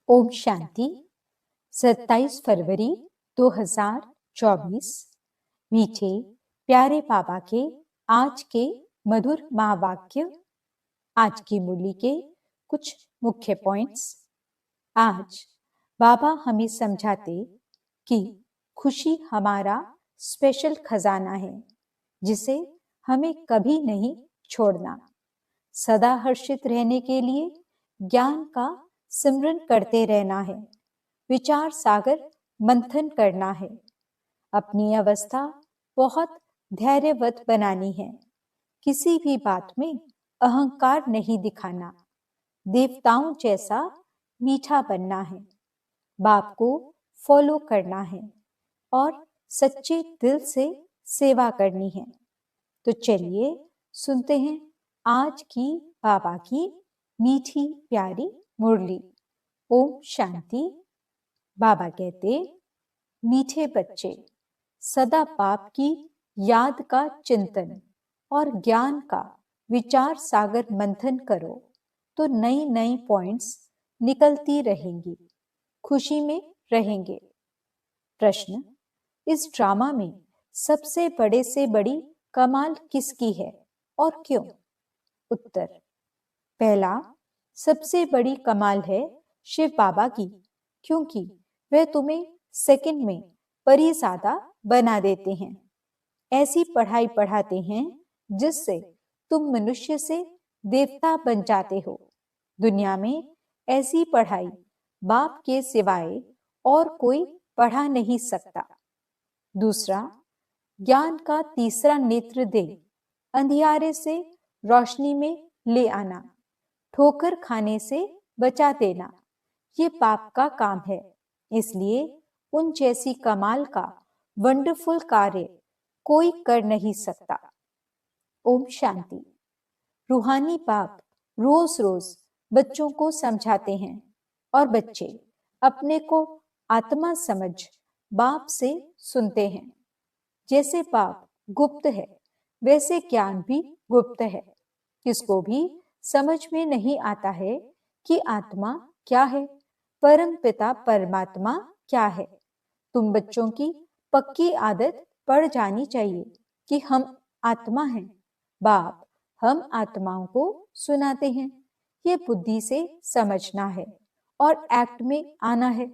ओम शांति। 27 फरवरी 2024। मीठे प्यारे बाबा के आज के मधुर महावाक्य। आज की मुरली के कुछ मुख्य पॉइंट्स। आज बाबा हमें समझाते कि खुशी हमारा स्पेशल खजाना है, जिसे हमें कभी नहीं छोड़ना। सदा हर्षित रहने के लिए ज्ञान का सिमरन करते रहना है, विचार सागर मंथन करना है, अपनी अवस्था बहुत धैर्यवत बनानी है, किसी भी बात में अहंकार नहीं दिखाना, देवताओं जैसा मीठा बनना है, बाप को फॉलो करना है और सच्चे दिल से सेवा करनी है। तो चलिए सुनते हैं आज की बाबा की मीठी प्यारी मुरली। ओम शांति। बाबा कहते, मीठे बच्चे, सदा बाप की याद का चिंतन और ज्ञान का विचार सागर मंथन करो तो नई नई पॉइंट्स निकलती रहेंगी, खुशी में रहेंगे। प्रश्न, इस ड्रामा में सबसे बड़े से बड़ी कमाल किसकी है और क्यों? उत्तर, पहला, सबसे बड़ी कमाल है शिव बाबा की, क्योंकि वे तुम्हें सेकंड में परिज़ादा बना देते हैं। ऐसी पढ़ाई पढ़ाते हैं जिससे तुम मनुष्य से देवता बन जाते हो। दुनिया में ऐसी पढ़ाई बाप के सिवाय और कोई पढ़ा नहीं सकता। दूसरा, ज्ञान का तीसरा नेत्र दे अंधियारे से रोशनी में ले आना, ठोकर खाने से बचा देना, ये बाप का काम है। इसलिए उन जैसी कमाल का वंडरफुल कार्य कोई कर नहीं सकता। ओम शांति। रूहानी बाप रोज रोज बच्चों को समझाते हैं और बच्चे अपने को आत्मा समझ बाप से सुनते हैं। जैसे बाप गुप्त है, वैसे ज्ञान भी गुप्त है। किसको भी समझ में नहीं आता है कि आत्मा क्या है, परम पिता परमात्मा क्या है। तुम बच्चों की पक्की आदत पड़ जानी चाहिए कि हम आत्मा हैं। बाप हम आत्माओं को सुनाते हैं, ये बुद्धि से समझना है और एक्ट में आना है।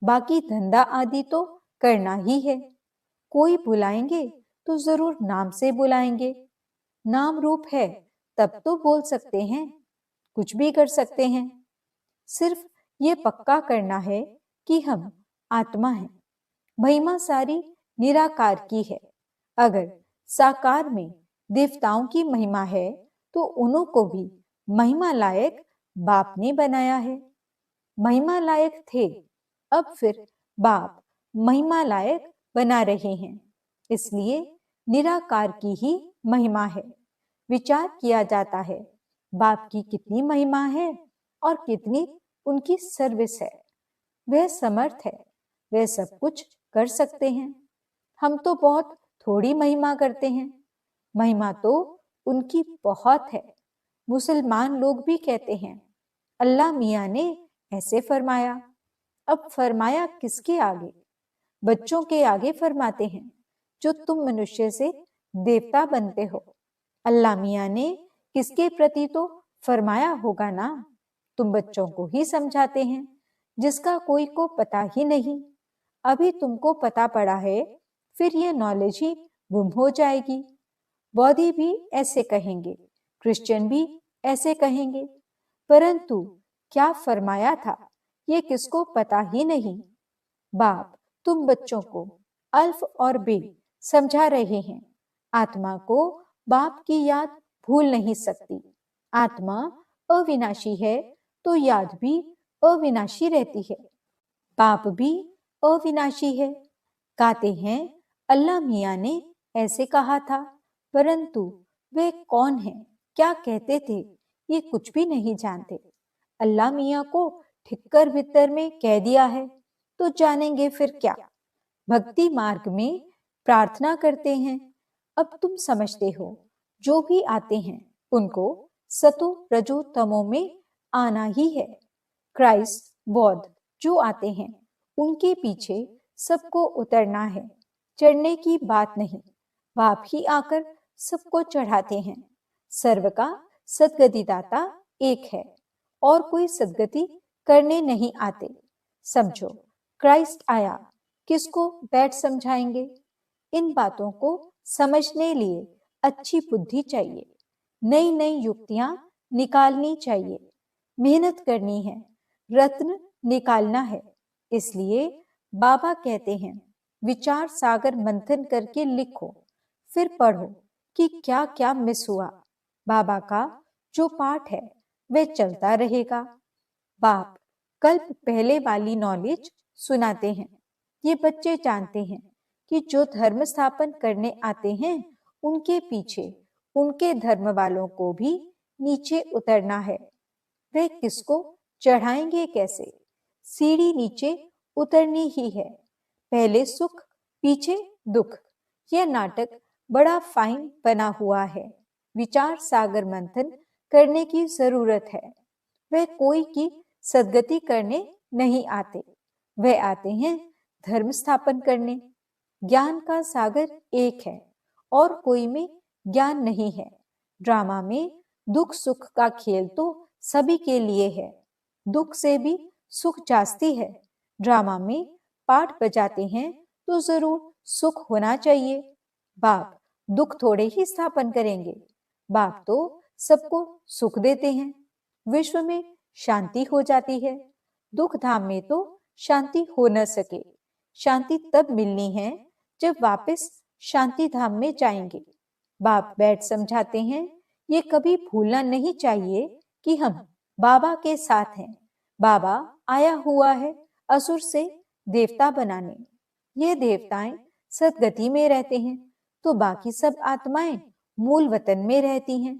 बाकी धंधा आदि तो करना ही है। कोई बुलाएंगे तो जरूर नाम से बुलाएंगे। नाम रूप है तब तो बोल सकते हैं, कुछ भी कर सकते हैं। सिर्फ ये पक्का करना है कि हम आत्मा हैं। महिमा सारी निराकार की है। अगर साकार में देवताओं की महिमा है तो उन्हों को भी महिमा लायक बाप ने बनाया है। महिमा लायक थे, अब फिर बाप महिमा लायक बना रहे हैं। इसलिए निराकार की ही महिमा है। विचार किया जाता है बाप की कितनी महिमा है और कितनी उनकी सर्विस है। वह समर्थ है, वह सब कुछ कर सकते हैं। हम तो बहुत थोड़ी महिमा करते हैं। महिमा तो उनकी बहुत है। मुसलमान लोग भी कहते हैं अल्लाह मियाँ ने ऐसे फरमाया। अब फरमाया किसके आगे? बच्चों के आगे फरमाते हैं जो तुम मनुष्य से देवता बनते हो। अल्लाह मियाँ ने किसके प्रति तो फरमाया होगा ना। तुम बच्चों को ही समझाते हैं जिसका कोई को पता ही नहीं। अभी तुमको पता पड़ा है, फिर ये नॉलेज ही गुम हो जाएगी। बौद्धि भी ऐसे कहेंगे, क्रिश्चियन भी ऐसे कहेंगे, परंतु क्या फरमाया था ये किसको पता ही नहीं। बाप तुम बच्चों को अल्फ और बे समझा रहे हैं। आत्मा को बाप की याद भूल नहीं सकती। आत्मा अविनाशी है तो याद भी अविनाशी रहती है। बाप भी अविनाशी है। कहते हैं अल्लाह मियाँ ने ऐसे कहा था, परंतु वे कौन है, क्या कहते थे, ये कुछ भी नहीं जानते। अल्लाह मियाँ को ठिक्कर भीतर में कह दिया है तो जानेंगे फिर क्या। भक्ति मार्ग में प्रार्थना करते हैं। अब तुम समझते हो, जो भी आते हैं उनको सतो रजो तमो में आना ही है। क्राइस्ट बौद्ध जो आते हैं उनके पीछे सबको उतरना है, चढ़ने की बात नहीं। बाप ही आकर सबको चढ़ाते हैं। सर्व का सद्गतिदाता एक है और कोई सद्गति करने नहीं आते। समझो, क्राइस्ट आया, किसको बैठ समझाएंगे? इन बातों को समझने लिए अच्छी बुद्धि चाहिए, नई नई युक्तियां निकालनी चाहिए, मेहनत करनी है, रत्न निकालना है। इसलिए बाबा कहते हैं, विचार सागर मंथन करके लिखो, फिर पढ़ो कि क्या क्या मिस हुआ। बाबा का जो पाठ है वह चलता रहेगा। बाप कल्प पहले वाली नॉलेज सुनाते हैं। ये बच्चे जानते हैं कि जो धर्म स्थापन करने आते हैं उनके पीछे उनके धर्म वालों को भी नीचे उतरना है। वे किसको चढ़ाएंगे कैसे? सीढ़ी नीचे उतरनी ही है। पहले सुख पीछे दुख। यह नाटक बड़ा फाइन बना हुआ है। विचार सागर मंथन करने की जरूरत है। वह कोई की सद्गति करने नहीं आते, वह आते हैं धर्म स्थापन करने। ज्ञान का सागर एक है और कोई में ज्ञान नहीं है। ड्रामा में दुख सुख का खेल तो सभी के लिए है। दुख से भी सुख जास्ती है। ड्रामा में पाठ बजाते हैं तो जरूर सुख होना चाहिए। बाप दुख थोड़े ही स्थापन करेंगे। बाप तो सबको सुख देते हैं। विश्व में शांति हो जाती है। दुख धाम में तो शांति हो न सके। शांति तब मिलनी है जब वापस शांति धाम में जाएंगे। बाप बैठ समझाते हैं, ये कभी भूलना नहीं चाहिए कि हम बाबा के साथ हैं। बाबा आया हुआ है असुर से देवता बनाने। ये देवताएं सदगति में रहते हैं तो बाकी सब आत्माएं मूल वतन में रहती हैं।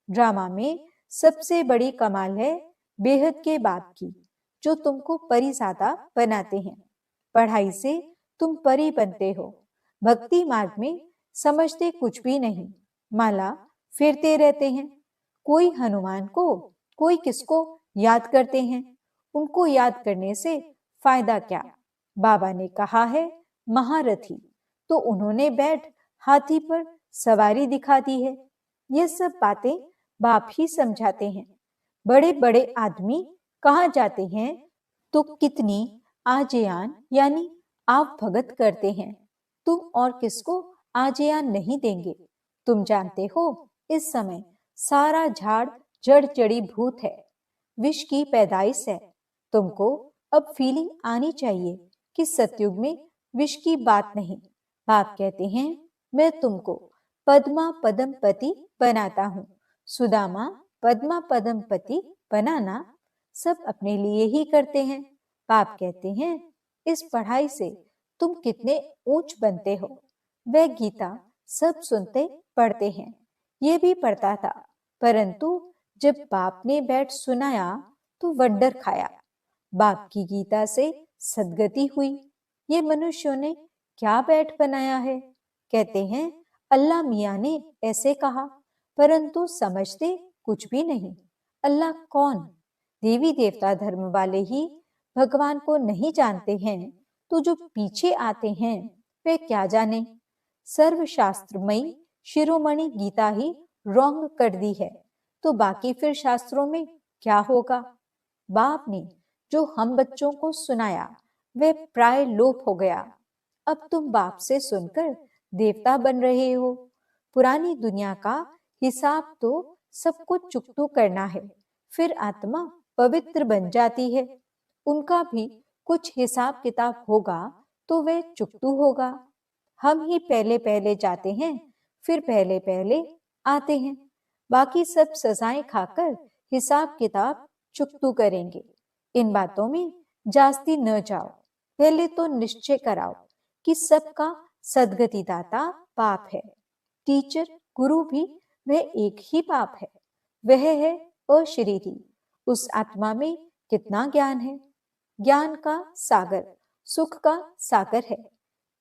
ड्रामा में सबसे बड़ी कमाल है बेहद के बाप की, जो तुमको परिज़ादा बनाते हैं। पढ़ाई से तुम परी बनते हो। भक्ति मार्ग में समझते कुछ भी नहीं, माला फेरते रहते हैं। कोई हनुमान को, कोई किसको याद करते हैं। उनको याद करने से फायदा क्या? बाबा ने कहा है महारथी, तो उन्होंने बैठ हाथी पर सवारी दिखा दी है। ये सब बातें बाप ही समझाते हैं। बड़े बड़े आदमी कहाँ जाते हैं तो कितनी आजयान यानी आप भगत करते हैं। तुम और किसको आजयान नहीं देंगे? तुम जानते हो इस समय सारा झाड़ जड़ जड़ी भूत है, विष की पैदाइश है। तुमको अब फीलिंग आनी चाहिए कि सतयुग में विष की बात नहीं। बाप कहते हैं, मैं तुमको पद्मा पदमपति बनाता हूँ। सुदामा पद्मा पदमपति बनाना सब अपने लिए ही करते हैं। बाप कहते हैं, इस पढ़ाई से तुम कितने ऊंच बनते हो। वह गीता सब सुनते पढ़ते हैं। ये भी पढ़ता था, परंतु जब बाप ने बैठ सुनाया तो वंडर खाया। बाप की गीता से सद्गति हुई। ये मनुष्यों ने क्या बैठ बनाया है? कहते हैं अल्लाह मियाँ ने ऐसे कहा, परंतु समझते कुछ भी नहीं। अल्लाह कौन? देवी देवता धर्म वाले ही भगवान को नहीं जानते हैं तो जो पीछे आते हैं वे क्या जाने। सर्वशास्त्रमयी शिरोमणि गीता ही रॉन्ग कर दी है तो बाकी फिर शास्त्रों में क्या होगा? बाप ने जो हम बच्चों को सुनाया वे प्राय लोप हो गया। अब तुम बाप से सुनकर देवता बन रहे हो। पुरानी दुनिया का हिसाब तो सबको चुकतू करना है, फिर आत्मा पवित्र बन जाती है। उनका भी कुछ हिसाब किताब होगा तो वह चुकतू होगा। हम ही पहले पहले जाते हैं, फिर पहले पहले आते हैं। बाकी सब सजाएं खाकर हिसाब किताब चुकतू करेंगे। इन बातों में जास्ती न जाओ। पहले तो निश्चय कराओ कि सबका सद्गति दाता बाप है। टीचर गुरु भी वह एक ही बाप है। वह है अशरीरी। उस आत्मा में कितना ज्ञान है। ज्ञान का सागर, सुख का सागर है।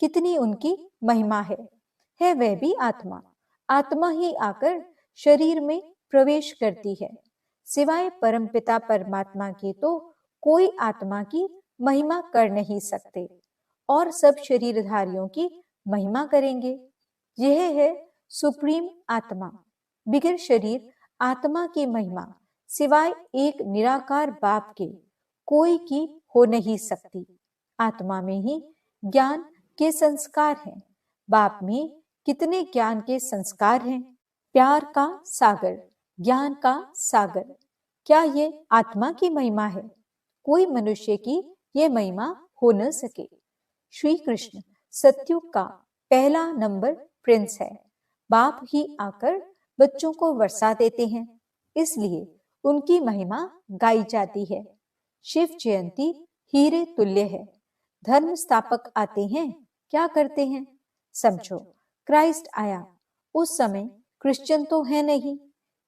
कितनी उनकी महिमा है वह भी आत्मा। आत्मा ही आकर शरीर में प्रवेश करती है। सिवाय परमपिता परमात्मा के तो कोई आत्मा की महिमा कर नहीं सकते और सब शरीरधारियों की महिमा करेंगे। यह है सुप्रीम आत्मा। बिगर शरीर आत्मा की महिमा सिवाय एक निराकार बाप के कोई की हो नहीं सकती। आत्मा में ही ज्ञान के संस्कार हैं। बाप में कितने ज्ञान के संस्कार हैं? प्यार का सागर, ज्ञान का सागर। क्या ये आत्मा की महिमा है? कोई मनुष्य की ये महिमा हो न सके। श्री कृष्ण सतयुग का पहला नंबर प्रिंस है। बाप ही आकर बच्चों को वर्षा देते हैं, इसलिए उनकी महिमा गाई जाती है। शिव जयंती हीरे तुल्य है। धर्म स्थापक आते हैं, क्या करते हैं? समझो, क्राइस्ट आया, उस समय क्रिश्चियन तो है नहीं,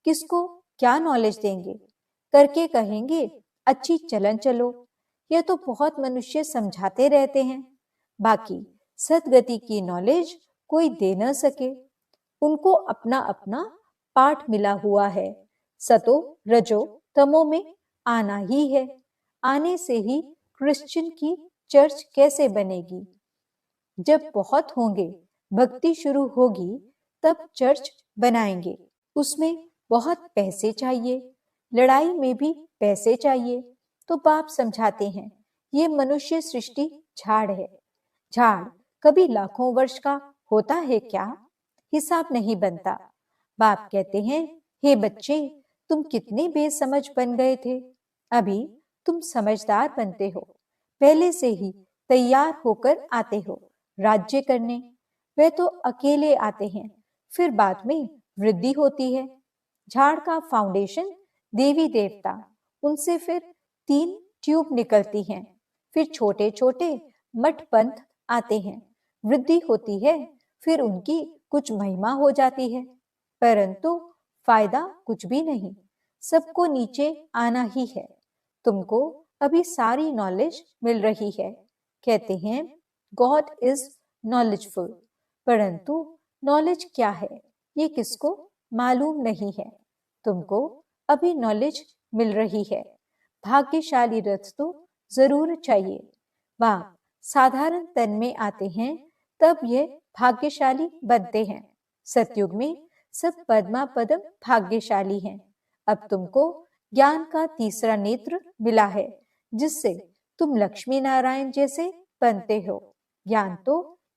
किसको क्या नॉलेज देंगे? करके कहेंगे अच्छी चलन चलो। यह तो बहुत मनुष्य समझाते रहते हैं, बाकी सदगति की नॉलेज कोई दे न सके। उनको अपना अपना पाठ मिला हुआ है। सतो रजो तमो में आना ही है। आने से ही क्रिश्चियन की चर्च कैसे बनेगी? जब बहुत होंगे, भक्ति शुरू होगी, तब चर्च बनाएंगे। उसमें बहुत पैसे चाहिए, लड़ाई में भी पैसे चाहिए। तो बाप समझाते हैं, ये मनुष्य सृष्टि झाड़ है। झाड़ कभी लाखों वर्ष का होता है क्या? हिसाब नहीं बनता। बाप कहते हैं, हे बच्चे, तुम कितने बेसमझ बन गए थे, अभी तुम समझदार बनते हो। पहले से ही तैयार होकर आते हो राज्य करने। वे तो अकेले आते हैं, फिर बाद में वृद्धि होती है। झाड़ का फाउंडेशन देवी देवता, उनसे फिर 3 ट्यूब निकलती हैं, फिर छोटे छोटे मठ पंथ आते हैं, वृद्धि होती है, फिर उनकी कुछ महिमा हो जाती है, परंतु फायदा कुछ भी नहीं। सबको नीचे आना ही है। तुमको अभी सारी नॉलेज मिल रही है। कहते हैं गॉड इज नॉलेजफुल, परंतु नॉलेज क्या है ये किसको मालूम नहीं है। तुमको अभी नॉलेज मिल रही है। भाग्यशाली रथ तो जरूर चाहिए। वह साधारण तन में आते हैं, तब ये भाग्यशाली बनते हैं। सतयुग में सब पद्मा पदम भाग्यशाली हैं। अब तुमको ज्ञान का तीसरा नेत्र मिला है, जिससे तुम लक्ष्मी नारायण जैसे बनते हो। ज्ञान तो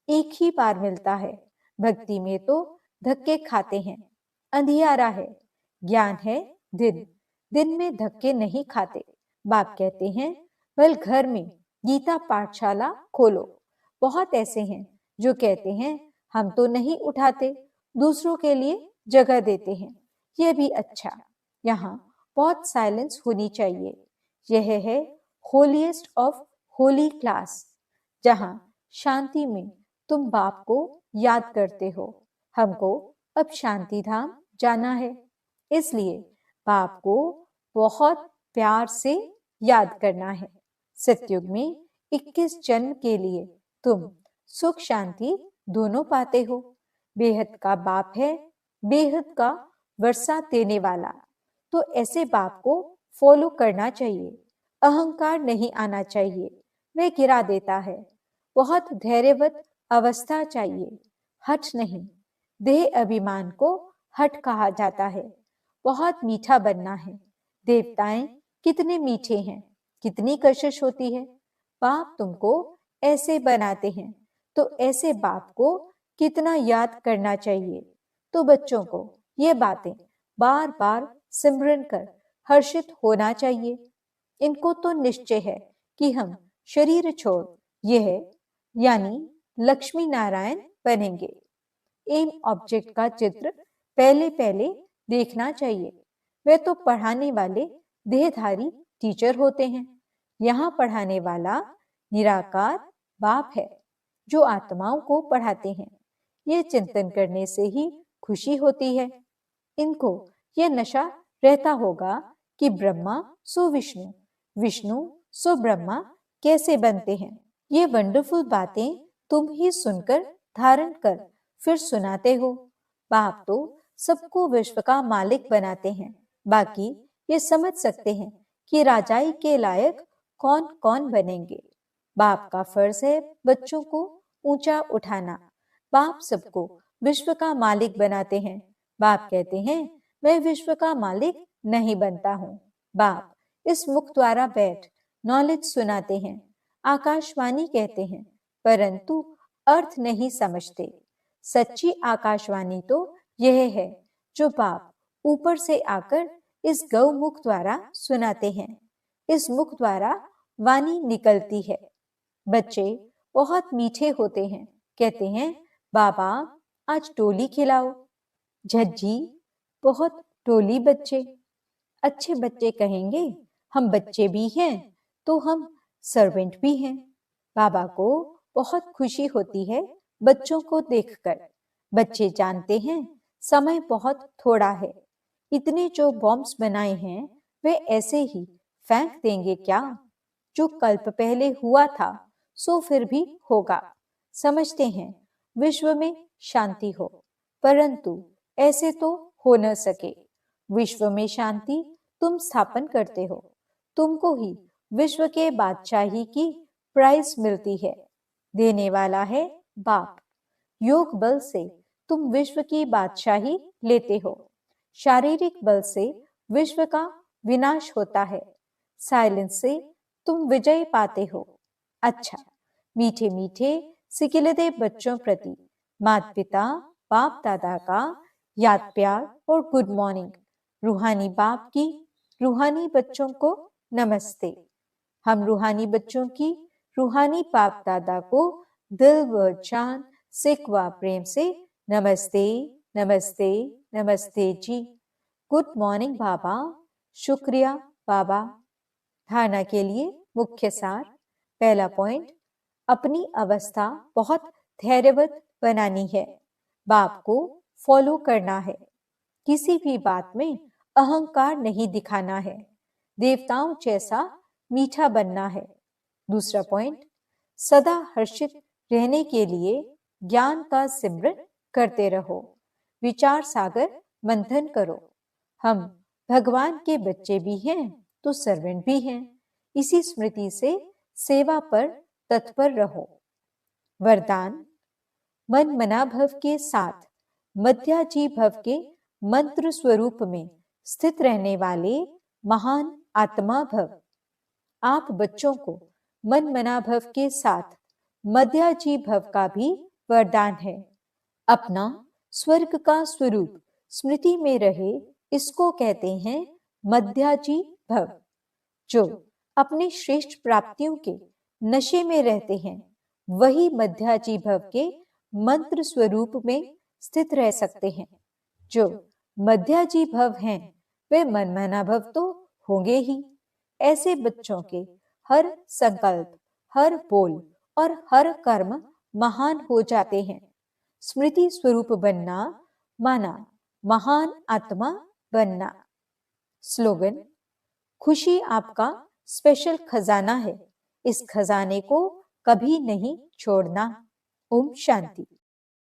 एक ही बार मिलता है, भक्ति में तो धक्के खाते हैं। अंधियारा है, ज्ञान है दिन, दिन में धक्के नहीं खाते। बाप कहते हैं, बल घर में गीता पाठशाला खोलो। बहुत ऐसे हैं जो कहते हैं हम तो नहीं उठाते, दूसरों के लिए जगह देते हैं। यह भी अच्छा। यहाँ बहुत साइलेंस होनी चाहिए। यह है होलीएस्ट ऑफ होली क्लास, जहाँ शांति में तुम बाप को याद करते हो। हमको अब शांति धाम जाना है, इसलिए बाप को बहुत प्यार से याद करना है। सतयुग में 21 जन्म के लिए तुम सुख शांति दोनों पाते हो। बेहद का बाप है, बेहद का वर्षा देने वाला। तो ऐसे बाप को फॉलो करना चाहिए। अहंकार नहीं आना चाहिए, वह गिरा देता है। बहुत धैर्यवत अवस्था चाहिए, हठ नहीं। देह अभिमान को हठ कहा जाता है। बहुत मीठा बनना है। देवताएं कितने मीठे हैं, कितनी कशिश होती है। बाप तुमको ऐसे बनाते हैं, तो ऐसे बाप को कितना याद करना चाहिए। तो बच्चों को ये बातें बार बार सिमरन कर हर्षित होना चाहिए। इनको तो निश्चय है कि हम शरीर छोड़ यह यानी लक्ष्मी नारायण बनेंगे। एम ऑब्जेक्ट का चित्र पहले पहले देखना चाहिए। वे तो पढ़ाने वाले देहधारी टीचर होते हैं। यहाँ पढ़ाने वाला निराकार बाप है, जो आत्माओं को पढ़ाते हैं। ये चिंतन करने से ही खुशी होती है। इनको यह नशा रहता होगा कि ब्रह्मा सो विष्णु, विष्णु सो ब्रह्मा कैसे बनते हैं। ये वंडरफुल बातें तुम ही सुनकर धारण कर फिर सुनाते हो। बाप तो सबको विश्व का मालिक बनाते हैं, बाकी ये समझ सकते हैं कि राजाई के लायक कौन कौन बनेंगे। बाप का फर्ज है बच्चों को ऊंचा उठाना। बाप सबको विश्व का मालिक बनाते हैं। बाप कहते हैं मैं विश्व का मालिक नहीं बनता हूँ। बाप इस मुख द्वारा बैठ नॉलेज सुनाते हैं, आकाशवाणी कहते हैं, परंतु अर्थ नहीं समझते। सच्ची आकाशवाणी तो यह है जो बाप ऊपर से आकर इस गौ मुख द्वारा सुनाते हैं। इस मुख द्वारा वाणी निकलती है। बच्चे बहुत मीठे होते हैं, कहते हैं बाबा आज टोली खिलाओ। झज्जी बहुत टोली बच्चे। अच्छे बच्चे कहेंगे हम बच्चे भी हैं तो हम सर्वेंट भी हैं। बाबा को बहुत खुशी होती है बच्चों को देखकर। बच्चे जानते हैं समय बहुत थोड़ा है। इतने जो बॉम्ब्स बनाए हैं वे ऐसे ही फेंक देंगे क्या? जो कल्प पहले हुआ था सो फिर भी होगा। समझते हैं विश्व में शांति हो, परंतु ऐसे तो हो न सके। विश्व में शांति तुम स्थापन करते हो। तुमको ही विश्व के बादशाही की प्राइज मिलती है। देने वाला है बाप। योग बल से तुम विश्व की बादशाही लेते हो। शारीरिक बल से विश्व का विनाश होता है। साइलेंस से तुम विजय पाते हो। अच्छा, मीठे मीठे सिकिलदे बच्चों प्रति माता पिता बाप दादा का याद प्यार और गुड मॉर्निंग। रूहानी बाप की रूहानी बच्चों को नमस्ते। हम रूहानी बच्चों की रूहानी बाप दादा को दिल व जान सिख व प्रेम से नमस्ते नमस्ते नमस्ते जी। गुड मॉर्निंग बाबा। शुक्रिया बाबा। धारणा के लिए मुख्य सार। पहला पॉइंट, अपनी अवस्था बहुत धैर्यवत बनानी है। बाप को फॉलो करना है। किसी भी बात में अहंकार नहीं दिखाना है। देवताओं जैसा मीठा बनना है। दूसरा पॉइंट, सदा हर्षित रहने के लिए ज्ञान का सिमरन करते रहो। विचार सागर मंथन करो। हम भगवान के बच्चे भी हैं तो सर्वेंट भी हैं। इसी स्मृति से सेवा पर तत्पर रहो। वरदान, मन मना भव के साथ मध्याजी भव के मंत्र स्वरूप में स्थित रहने वाले महान आत्मा भव। आप बच्चों को मन मना भव के साथ मध्याजी भव का भी वरदान है। अपना स्वर्ग का स्वरूप स्मृति में रहे, इसको कहते हैं मध्याजी भव। जो अपने श्रेष्ठ प्राप्तियों के नशे में रहते हैं वही मध्याजी भव के मंत्र स्वरूप में स्थित रह सकते हैं। जो मध्याजी भव हैं वे मनमना भव तो होंगे ही। ऐसे बच्चों के हर संकल्प, हर बोल और हर कर्म महान हो जाते हैं। स्मृति स्वरूप बनना माना महान आत्मा बनना। स्लोगन, खुशी आपका स्पेशल खजाना है। इस खजाने को कभी नहीं छोड़ना। ओम शांति।